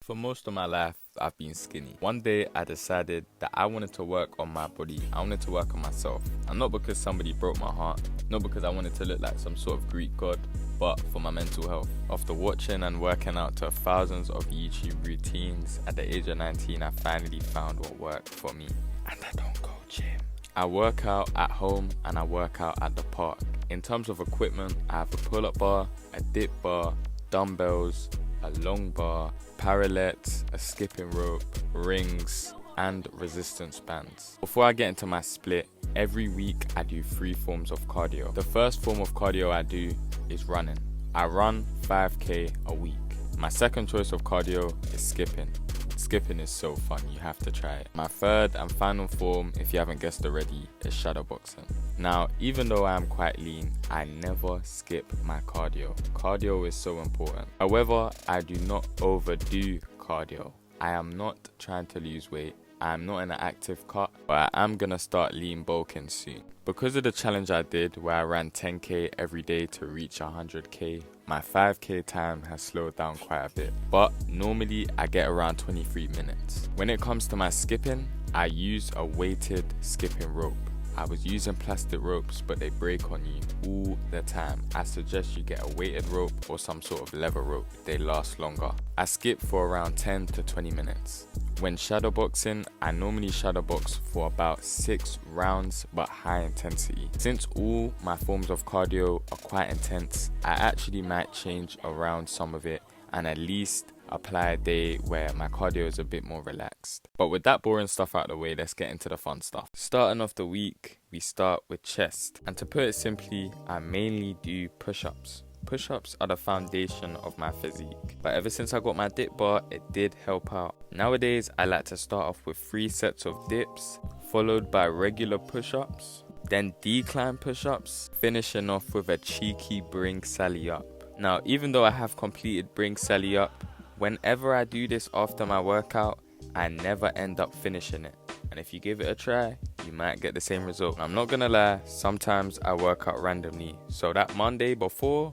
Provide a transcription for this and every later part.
For most of my life, I've been skinny. One day, I decided that I wanted to work on my body. I wanted to work on myself. And not because somebody broke my heart, not because I wanted to look like some sort of Greek god, but for my mental health. After watching and working out to thousands of YouTube routines, at the age of 19, I finally found what worked for me. And I don't go gym. I work out at home and I work out at the park. In terms of equipment, I have a pull-up bar, a dip bar, dumbbells, a long bar, parallettes, a skipping rope, rings, and resistance bands. Before I get into my split, every week I do 3 forms of cardio. The first form of cardio I do is running. I run 5k a week. My second choice of cardio is skipping. Skipping is so fun, you have to try it. My third and final form, if you haven't guessed already, is shadowboxing. Now, even though I am quite lean, I never skip my cardio. Cardio is so important. However, I do not overdo cardio. I am not trying to lose weight. I am not in an active cut, but I am gonna start lean bulking soon. Because of the challenge I did where I ran 10k every day to reach 100k, my 5k time has slowed down quite a bit. But normally I get around 23 minutes. When it comes to my skipping, I use a weighted skipping rope. I was using plastic ropes, but they break on you all the time. I suggest you get a weighted rope or some sort of leather rope. They last longer. I skip for around 10 to 20 minutes. When shadowboxing, I normally shadowbox for about 6 rounds, but high intensity. Since all my forms of cardio are quite intense, I actually might change around some of it and at least apply a day where my cardio is a bit more relaxed. But with that boring stuff out of the way, let's get into the fun stuff. Starting off the week, we start with chest. And to put it simply, I mainly do push-ups. Push-ups are the foundation of my physique. But ever since I got my dip bar, it did help out. Nowadays, I like to start off with 3 sets of dips, followed by regular push-ups, then decline push-ups, finishing off with a cheeky bring Sally up. Now, even though I have completed bring Sally up, whenever I do this after my workout, I never end up finishing it. And if you give it a try, you might get the same result. I'm not gonna lie, sometimes I work out randomly. So that Monday before,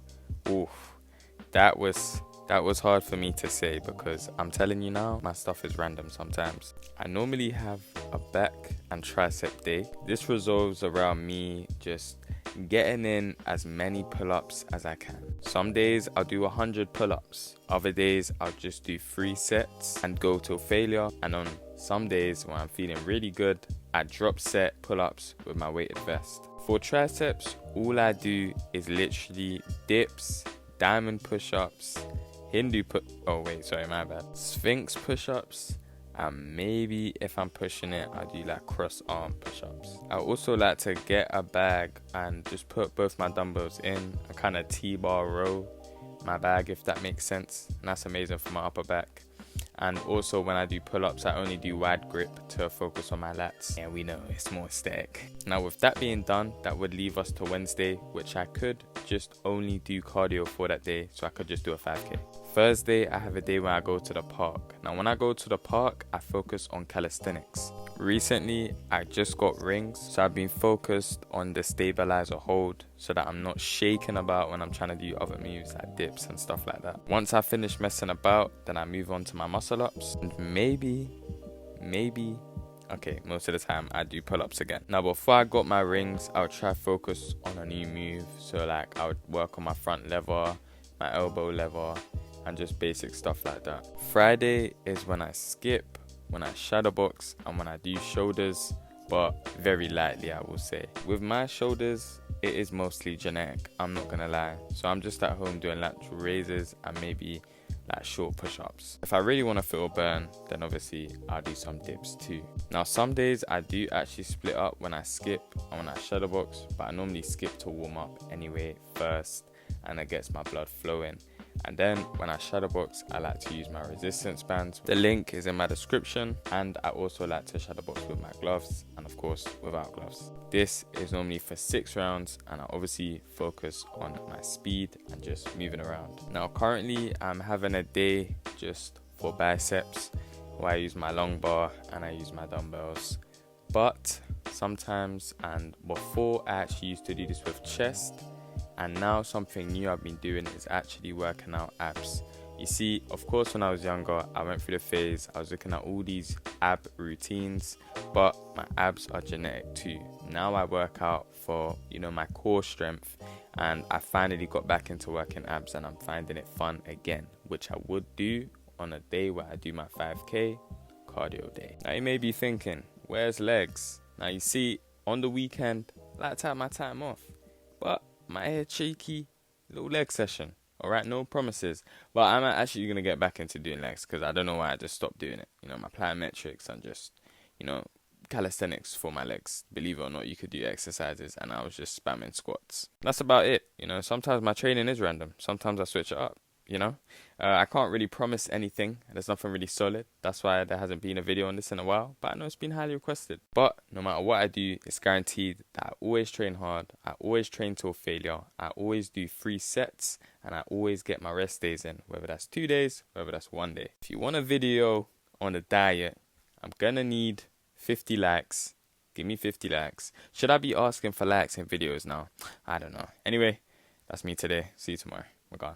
that was hard for me to say, because I'm telling you now, my stuff is random sometimes. I normally have a back and tricep day. This resolves around me just getting in as many pull-ups as I can. Some days I'll do 100 pull-ups. Other days I'll just do 3 sets and go till failure. And on some days when I'm feeling really good, I drop set pull-ups with my weighted vest. For triceps, all I do is literally dips, diamond push-ups, Sphinx push-ups, and maybe if I'm pushing it, I do like cross arm push-ups. I also like to get a bag and just put both my dumbbells in a kind of T-bar row my bag, if that makes sense. And that's amazing for my upper back. And also when I do pull-ups, I only do wide grip to focus on my lats. And we know it's more aesthetic. Now with that being done, that would leave us to Wednesday, which I could just only do cardio for that day. So I could just do a 5k. Thursday, I have a day where I go to the park. Now when I go to the park, I focus on calisthenics. Recently, I just got rings, so I've been focused on the stabilizer hold so that I'm not shaking about when I'm trying to do other moves like dips and stuff like that. Once I finish messing about, then I move on to my muscle ups, and maybe, most of the time I do pull-ups again. Now before I got my rings, I would try focus on a new move. So like I would work on my front lever, my elbow lever, and just basic stuff like that. Friday is when I skip, when I shadowbox, and when I do shoulders, but very lightly, I will say. With my shoulders, it is mostly genetic, I'm not gonna lie. So I'm just at home doing lateral raises and maybe like short push-ups. If I really want to feel a burn, then obviously I'll do some dips too. Now some days I do actually split up when I skip and when I shadowbox, but I normally skip to warm up anyway first, and it gets my blood flowing. And then when I shadowbox, I like to use my resistance bands. The link is in my description, and I also like to shadowbox with my gloves and of course without gloves. This is normally for 6 rounds, and I obviously focus on my speed and just moving around. Now currently I'm having a day just for biceps where I use my long bar and I use my dumbbells. But sometimes, and before, I actually used to do this with chest. And now something new I've been doing is actually working out abs You see, of course, when I was younger, I went through the phase, I was looking at all these ab routines, but my abs are genetic too. Now I work out for, my core strength, and I finally got back into working abs, and I'm finding it fun again, which I would do on a day where I do my 5K cardio day. Now you may be thinking, where's legs? Now you see, on the weekend, I like to have my time off, but my head shaky, little leg session. Alright, no promises. But I'm actually going to get back into doing legs because I don't know why I just stopped doing it. My plyometrics and just, calisthenics for my legs. Believe it or not, you could do exercises and I was just spamming squats. That's about it. Sometimes my training is random. Sometimes I switch it up. I can't really promise anything. There's nothing really solid. That's why there hasn't been a video on this in a while. But I know it's been highly requested. But no matter what I do, it's guaranteed that I always train hard. I always train till failure. I always do 3 sets. And I always get my rest days in. Whether that's 2 days, whether that's 1 day. If you want a video on a diet, I'm going to need 50 likes. Give me 50 likes. Should I be asking for likes in videos now? I don't know. Anyway, that's me today. See you tomorrow. We're gone.